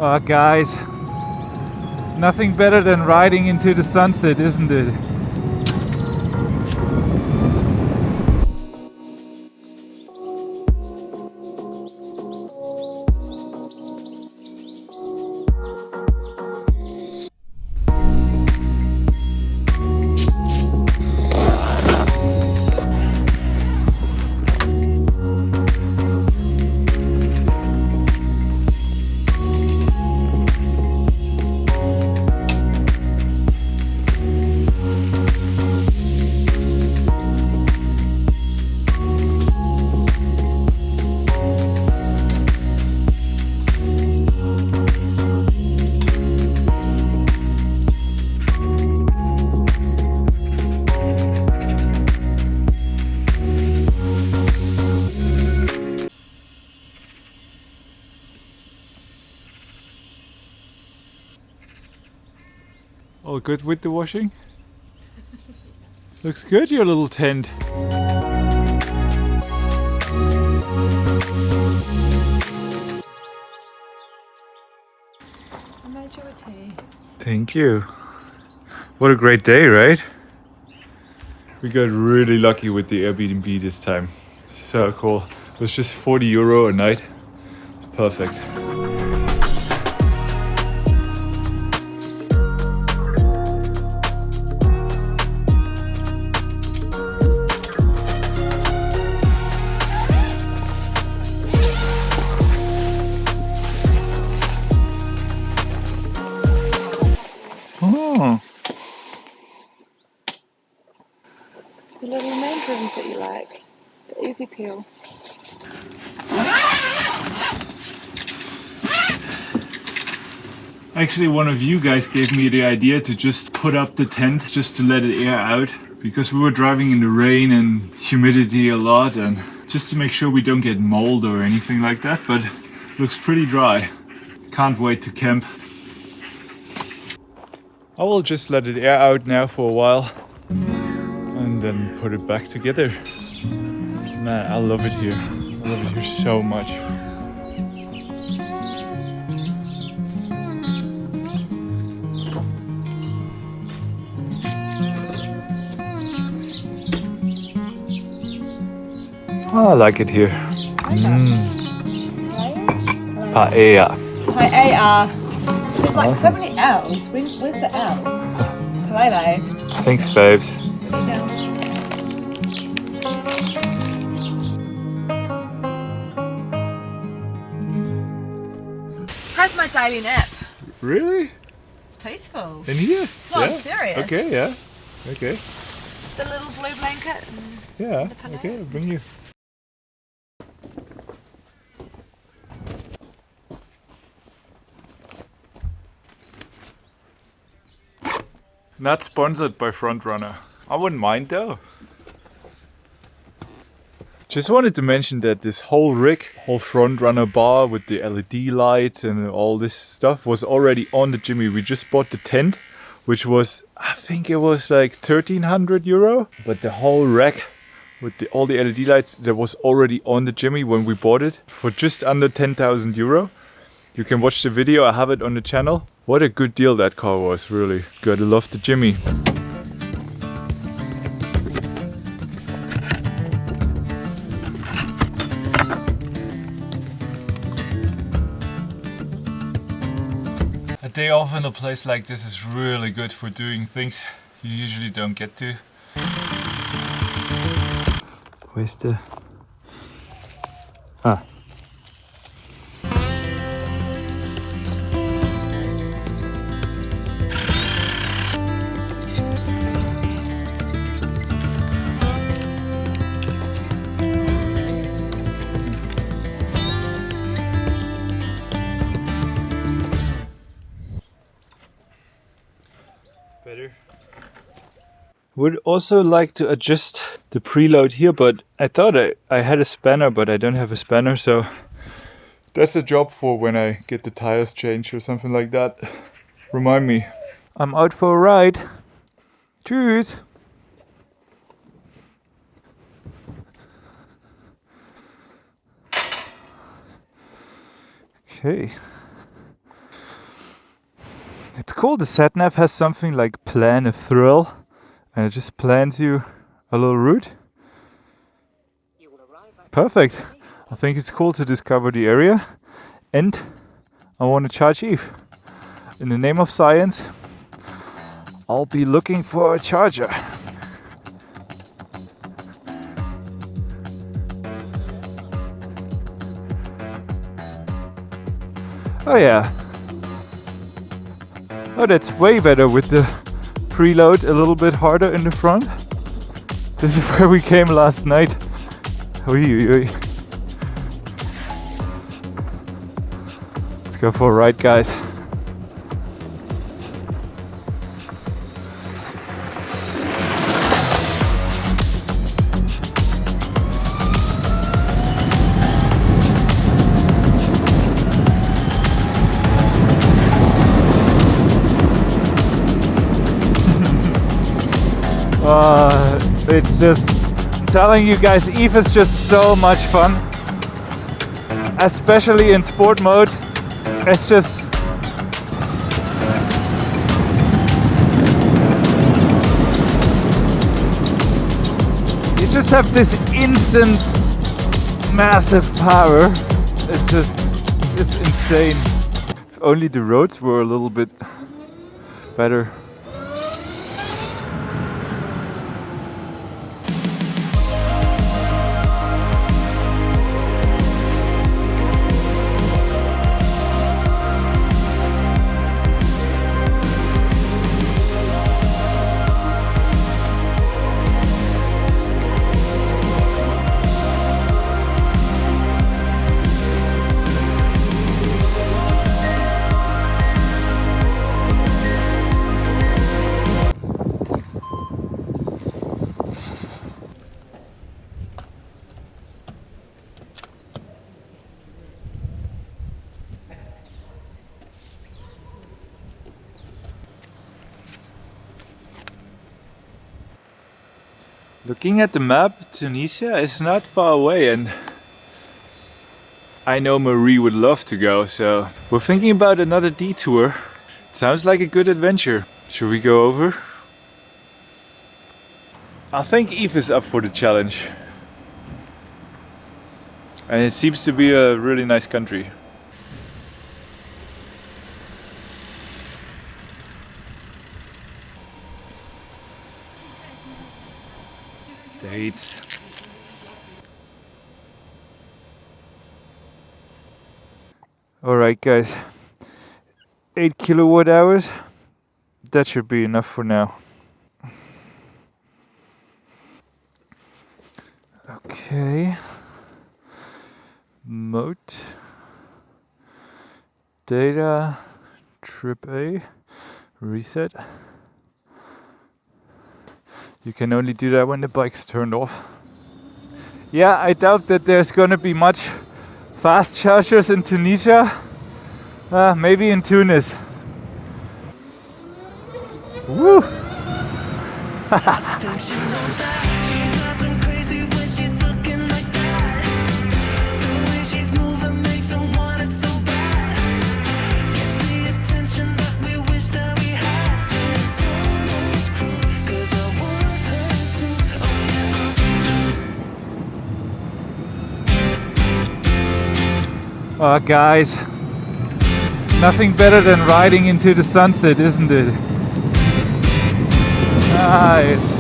Oh, guys, nothing better than riding into the sunset, isn't it? All good with the washing? Looks good, your little tent. I made you a tea. Thank you. What a great day, right? We got really lucky with the Airbnb this time. So cool. It was just €40 a night. It's perfect. Oh. The little mandarins that you like. The easy peel. Actually, one of you guys gave me the idea to just put up the tent just to let it air out, because we were driving in the rain and humidity a lot, and just to make sure we don't get mold or anything like that, but it looks pretty dry. Can't wait to camp. I will just let it air out now for a while and then put it back together. Man, I love it here. I love it here so much. I like it here. Paella. Paella. There's like so many L's. Where's the L? Paella. Thanks, babes. How's my daily nap? Really? It's peaceful. In here? No, Yeah. I'm serious. Okay, yeah. Okay. The little blue blanket. Yeah. The pillow. Okay, I'll bring you. Not sponsored by Frontrunner. I wouldn't mind though. Just wanted to mention that this whole rig, whole Frontrunner bar with the LED lights and all this stuff was already on the Jimmy. We just bought the tent, which was, I think it was like €1,300. But the whole rack with all the LED lights, that was already on the Jimmy when we bought it for just under €10,000. You can watch the video, I have it on the channel. What a good deal that car was, really. Gotta love the Jimmy. A day off in a place like this is really good for doing things you usually don't get to. Where's the... Ah. Better. Would also like to adjust the preload here, but I thought I had a spanner, but I don't have a spanner, so that's a job for when I get the tires changed or something like that. Remind me. I'm out for a ride. Tschüss. Okay. It's cool, the sat nav has something like plan a thrill, and it just plans you a little route. Perfect. I think it's cool to discover the area, and I want to charge Eve. In the name of science, I'll be looking for a charger. Oh yeah. Oh, that's way better with the preload a little bit harder in the front. This is where we came last night. Oy, oy, oy. Let's go for a ride, guys. It's just telling you guys, Eve is just so much fun, especially in sport mode. It's just you just have this instant massive power. It's just insane. If only the roads were a little bit better. Looking at the map, Tunisia is not far away, and I know Maree would love to go, so we're thinking about another detour. Sounds like a good adventure. Should we go over? I think Eve is up for the challenge. And it seems to be a really nice country. Dates. Alright guys, 8 kilowatt hours, that should be enough for now. Okay, mode, data, trip A, reset. You can only do that when the bike's turned off. Yeah, I doubt that there's gonna be much fast chargers in Tunisia. Maybe in Tunis. Woo! Guys, nothing better than riding into the sunset, isn't it? Nice.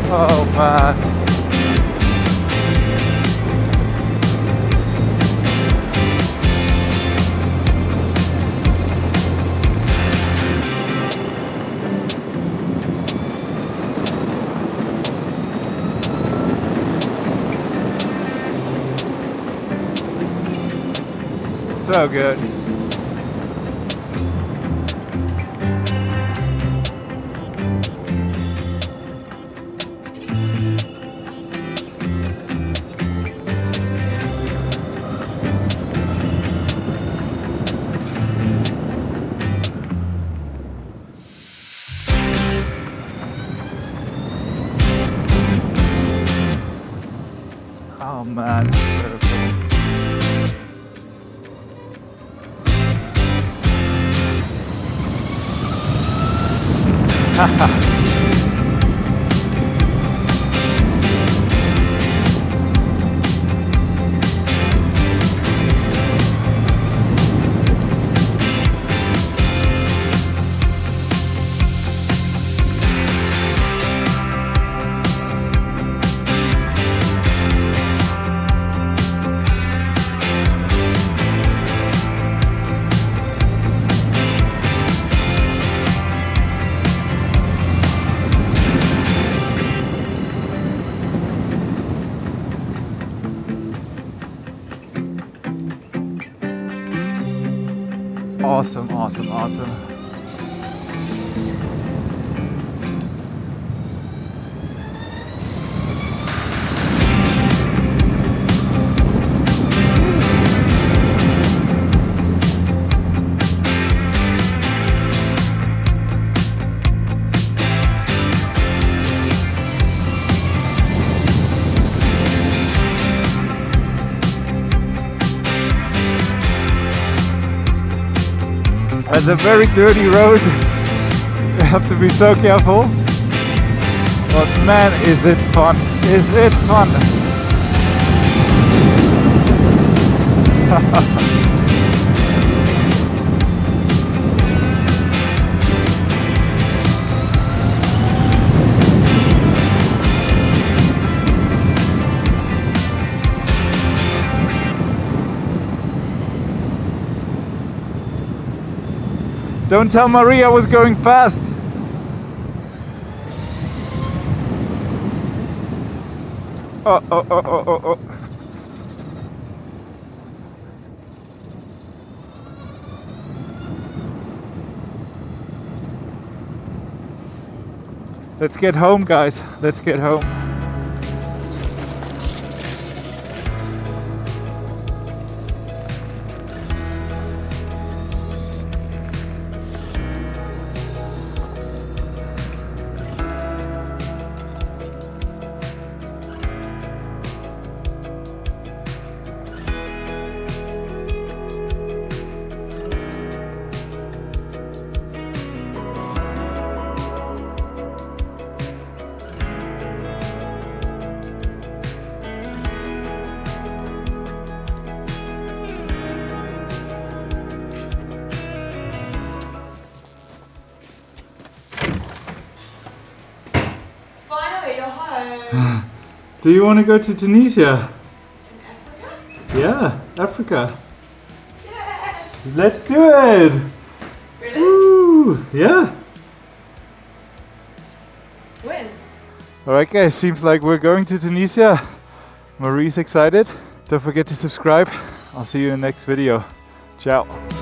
Oh man. So good. Oh man, it's terrible. Awesome, awesome, awesome. It's a very dirty road. You have to be so careful. But man, is it fun? Is it fun? Don't tell Maree I was going fast. Oh, oh, oh, oh, oh, oh. Let's get home, guys. Let's get home. Do you want to go to Tunisia? In Africa? Yeah, Africa. Yes! Let's do it! Really? Woo! Yeah. When? Alright guys, seems like we're going to Tunisia. Maree's excited. Don't forget to subscribe. I'll see you in the next video. Ciao.